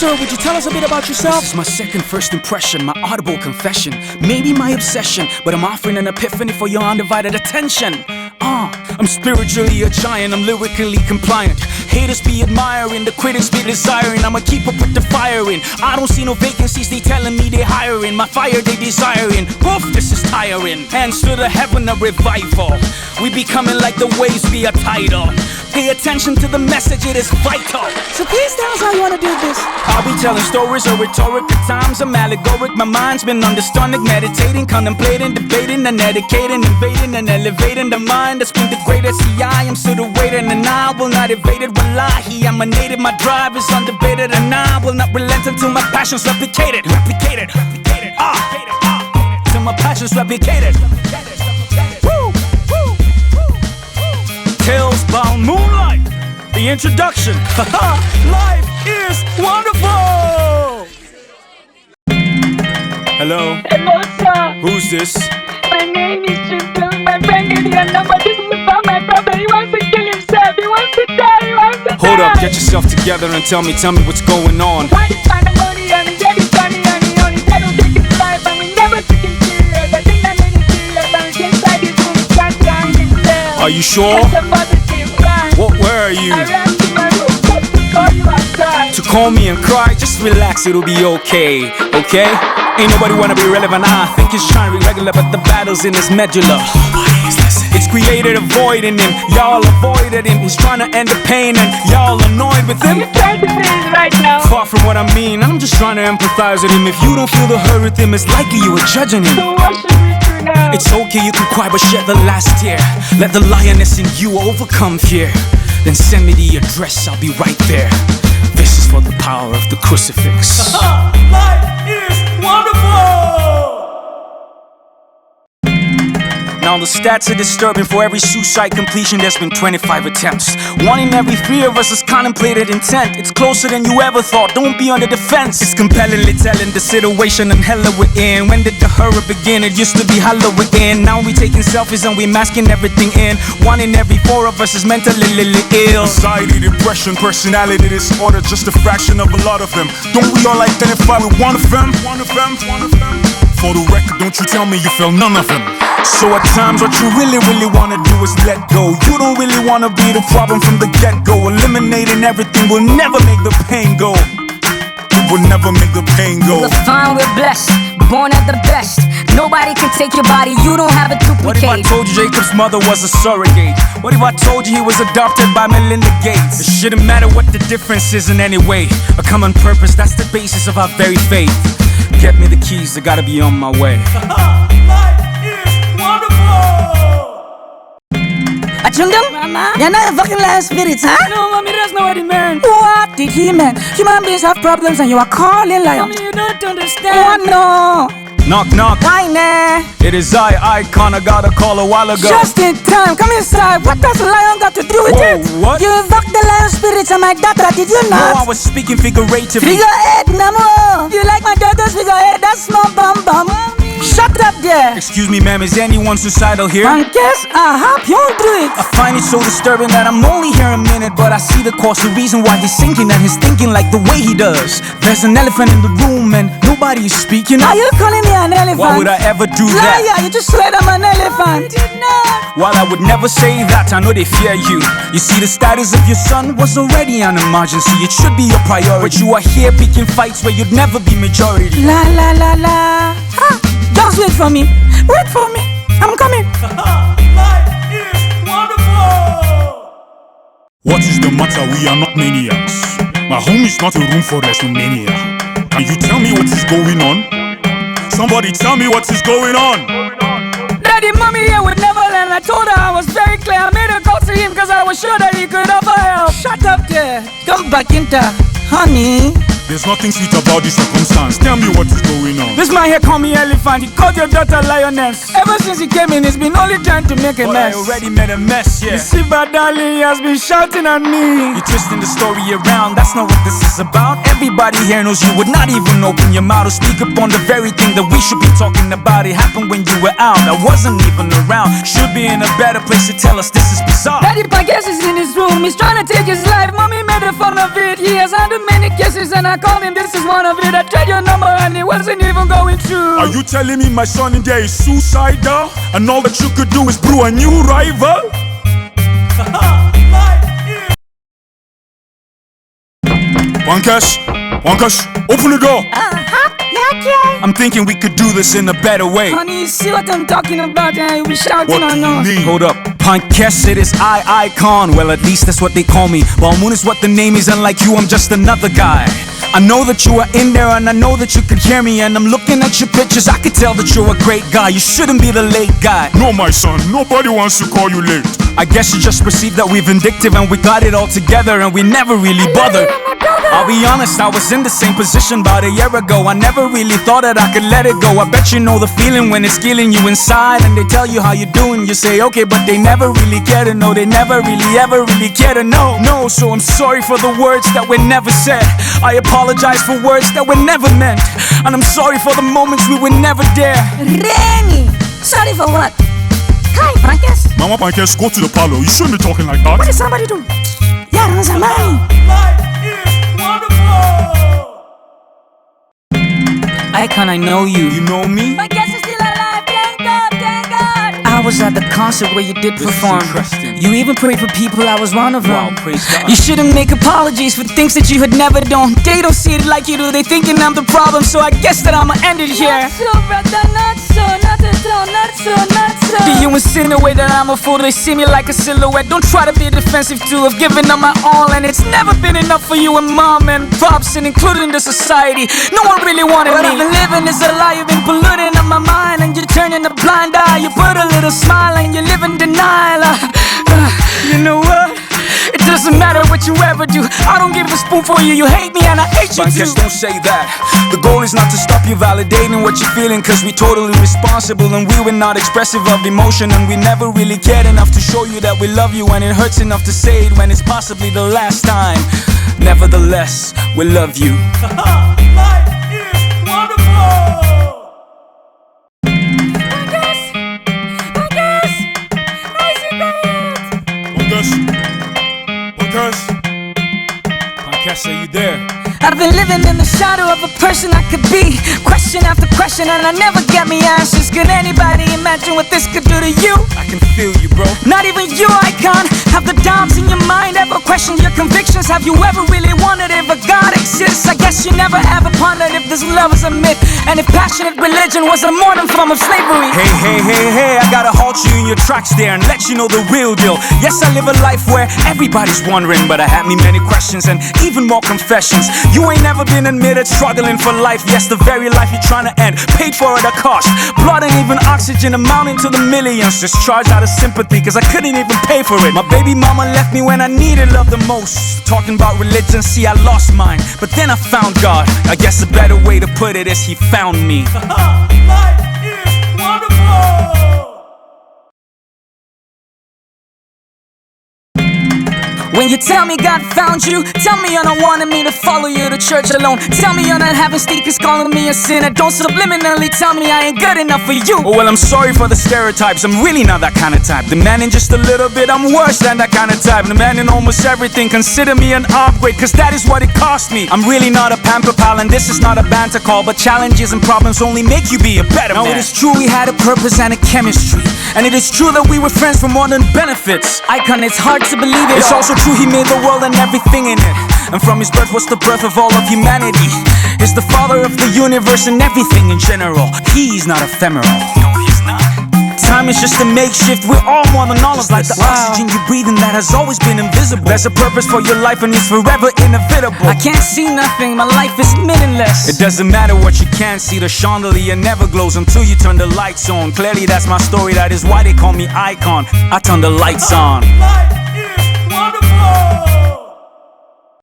sir, would you tell us a bit about yourself? This is my second first impression, my audible confession. Maybe my obsession, but I'm offering an epiphany for your undivided attention. I'm spiritually a giant, I'm lyrically compliant. Haters be admiring, the critics be desiring. I'ma keep up with the firing. I don't see no vacancies, they telling me they hiring. My fire they desiring, poof, this is tiring. Hands to the heaven of revival. We be coming like the waves be a tidal. Pay attention to the message, it is vital. So please tell us how you wanna do this. I'll be telling stories of rhetoric, at times I'm allegoric. My mind's been under stomach, meditating, contemplating, debating, and educating, invading and elevating the mind that's been degraded. See, I am still waiting, and I will not evade it. Wallahi, I'm a native, my drive is undebated, and I will not relent until my passion's replicated. Till my passion's replicated. Tales about moonlight, the introduction. Life is wonderful. Hello. Hello, sir. Who's this? My name is Tristan. My friend gave me a number. This is about my brother. He wants to kill himself. He wants to die. He wants to die. Hold up, get yourself together and tell me what's going on. Why did find the money and he said he's funny and he only said he'll take his life and we never took him serious. I think that made him serious and he's inside his room trying to hang himself. Are you sure? Yes, I'm about to say fine. Where are you? I ran to my room just to call you outside. To call me and cry? Just relax, it'll be okay, okay? Ain't nobody wanna be relevant, I think he's trying to be regular, but the battle's in his medulla. It's created a void in him, y'all avoided him. He's trying to end the pain and y'all annoyed with him. Are you trying to say this right now? Far from what I mean, I'm just trying to empathize with him. If you don't feel the hurt with him, it's likely you were judging him. So what should we do now? It's okay, you can cry, but shed the last tear. Let the lioness in you overcome fear. Then send me the address, I'll be right there. This is for the power of the crucifix. Life is wonderful! Now the stats are disturbing. For every suicide completion there's been 25 attempts. One in every 3 of us has contemplated intent. It's closer than you ever thought, don't be on the defense. It's compellingly telling the situation and hell we're in. When did the horror begin? It used to be Halloween. Now we taking selfies and we masking everything in. 1 in every 4 of us is mentally ill. Anxiety, depression, personality disorder, just a fraction of a lot of them. Don't we all identify with one of them? For the record, don't you tell me you feel none of them. So at times what you really wanna do is let go. You don't really wanna be the problem from the get-go. Eliminating everything will never make the pain go. It will never make the pain go. We're fine, we're blessed, born at the best. Nobody can take your body, you don't have a duplicate. What if I told you Jacob's mother was a surrogate? What if I told you he was adopted by Melinda Gates? It shouldn't matter what the difference is in any way. A common purpose, that's the basis of our very faith. Get me the keys, I gotta be on my way. Life is wonderful! Achungam? Mama? You're not a fucking lion spirit, huh? No, mommy, that's not what he meant. What did he mean? Human beings have problems and you are calling lion. Mommy, you don't understand. Oh no! Knock, knock. Why nah? It is Icon, I got a call a while ago. Just in time, come inside. What does the lion got to do with Whoa, it? what? You invoked the lion spirits on my daughter, did you No, not? I was speaking figuratively. Figure 8, Namo. You like my daughter's figure 8? That's small bum bum. Shut up there. Excuse me, ma'am, is anyone suicidal here? And guess I hope you do it. I find it so disturbing that I'm only here a minute, but I see the cause, the reason why he's thinking and he's thinking like the way he does. There's an elephant in the room and nobody is speaking up. Are you calling me an elephant? Why would I ever do that? Liar, you just said I'm an elephant. Did not. While I would never say that, I know they fear you. You see, the status of your son was already an emergency. It should be your priority, but you are here picking fights where you'd never be majority. La la la la. Ah, just wait for me. Wait for me. I'm coming. Life is wonderful. What is the matter? We are not maniacs. My home is not a room for WrestleMania. Can you tell me what is going on? Somebody tell me what is going on. Daddy, mommy here with Neverland. I told her I was very clear. I made her call to him because I was sure that he could offer help. Shut up there. Come back into, honey. There's nothing sweet about this circumstance. Tell me what is going on. This man here called me elephant. He called your daughter lioness. Ever since he came in, he's been only trying to make a But I mess. already made a mess, yeah. You see, but darling, he has been shouting at me. You're twisting the story around, that's not what this is about. Everybody here knows you would not even open your mouth to speak upon the very thing that we should be talking about. It happened when you were out, I wasn't even around. Should be in a better place to tell us this is bizarre. Daddy, my guess is in his room. He's trying to take his life. Mommy made fun of it. He has handled many cases and I called him, this is one of it. I tried your number and it wasn't even going through. Are you telling me my son in there is suicidal? And all that you could do is brew a new rival? Wankash, open the door. I'm thinking we could do this in a better way. Honey, you see what I'm talking about? Yeah, you be shouting What on do you us. mean? Hold up, Punkess, it is icon. Well, at least that's what they call me. While Moon is what the name is, unlike you, I'm just another guy. I know that you are in there and I know that you could hear me. And I'm looking at your pictures, I could tell that you're a great guy. You shouldn't be the late guy. No, my son, nobody wants to call you late. I guess you just perceived that we're vindictive and we got it all together and we never really bothered. I'll be honest, I was in the same position about a year ago. I never really thought that I could let it go. I bet you know the feeling when it's killing you inside. And they tell you how you're doing, you say okay, but they never really care to know. They never really ever really care to know. No, so I'm sorry for the words that were never said. I apologize for words that were never meant. And I'm sorry for the moments we were never there. Remy, sorry for what? Hi, Punkess. Mama Pankes, go to the parlor. You shouldn't be talking like that. What did somebody do? Yeah, it was a mine. Icon, I know you. You know me? Punkess is still alive. Thank God, thank God. I was at the concert where you did perform. You even prayed for people, I was one of them. You shouldn't make apologies for things that you had never done. They don't see it like you do, they thinking I'm the problem. So I guess that I'ma end it here. Not so, brother, not so, not at all, not so, not so. Do you insinuate that I'm a fool? They see me like a silhouette. Don't try to be defensive too. I've given up my all and it's never been enough for you and mom and pops and including the society. No one really wanted me. What I've been living is a lie. You've been polluting up my mind and you're turning a blind eye. You put a little smile and you live in denial. You know what? It doesn't matter what you ever do. I don't give a spoon for you. You hate me and I hate you too. Don't say that. The goal is not to stop you validating what you're feeling, cause we totally responsible and we were not expressive of emotion. And we never really cared enough to show you that we love you. And it hurts enough to say it when it's possibly the last time. Nevertheless, we love you. Life is wonderful. Punkess, are you there? I've been living in the shadow of a person I could be. Question after question and I never get me answers. Could anybody imagine what this could do to you? I can feel you, bro. Not even you, Icon. Have the doubts in your mind ever questioned your convictions? Have you ever really wondered if a God exists? I guess you never ever pondered if this love is a myth, and if passionate religion was a modern form of slavery. Hey, I gotta halt you in your tracks there and let you know the real deal. Yes, I live a life where everybody's wondering, but I have me many questions and even more confessions. You ain't never been admitted struggling for life. Yes, the very life you're trying to end, paid for at a cost. Blood and even oxygen amounting to the millions. Just charged out of sympathy, cause I couldn't even pay for it. My baby mama left me when I needed love the most. Talking about religion, see I lost mine, but then I found God. I guess a better way to put it is He found me. Life is wonderful. When you tell me God found you, tell me you're not wanting me to follow you to church alone. Tell me you're not having stickers calling me a sinner. Don't subliminally tell me I ain't good enough for you. Oh, well, I'm sorry for the stereotypes. I'm really not that kind of type. Demanding just a little bit, I'm worse than that kind of type. Demanding almost everything, consider me an upgrade, cause that is what it cost me. I'm really not a pamper pal and this is not a banter call, but challenges and problems only make you be a better man. Now it is true we had a purpose and a chemistry, and it is true that we were friends for more than benefits. Icon, it's hard to believe it. It's also true He made the world and everything in it, and from His birth was the birth of all of humanity. He's the father of the universe and everything in general. He's not ephemeral. No, He's not. Time is just a makeshift. We're all more than all of like the oxygen you breathe in that has always been invisible. There's a purpose for your life and it's forever inevitable. I can't see nothing, my life is meaningless. It doesn't matter what you can't see. The chandelier never glows until you turn the lights on. Clearly that's my story, that is why they call me Icon. I turn the lights on.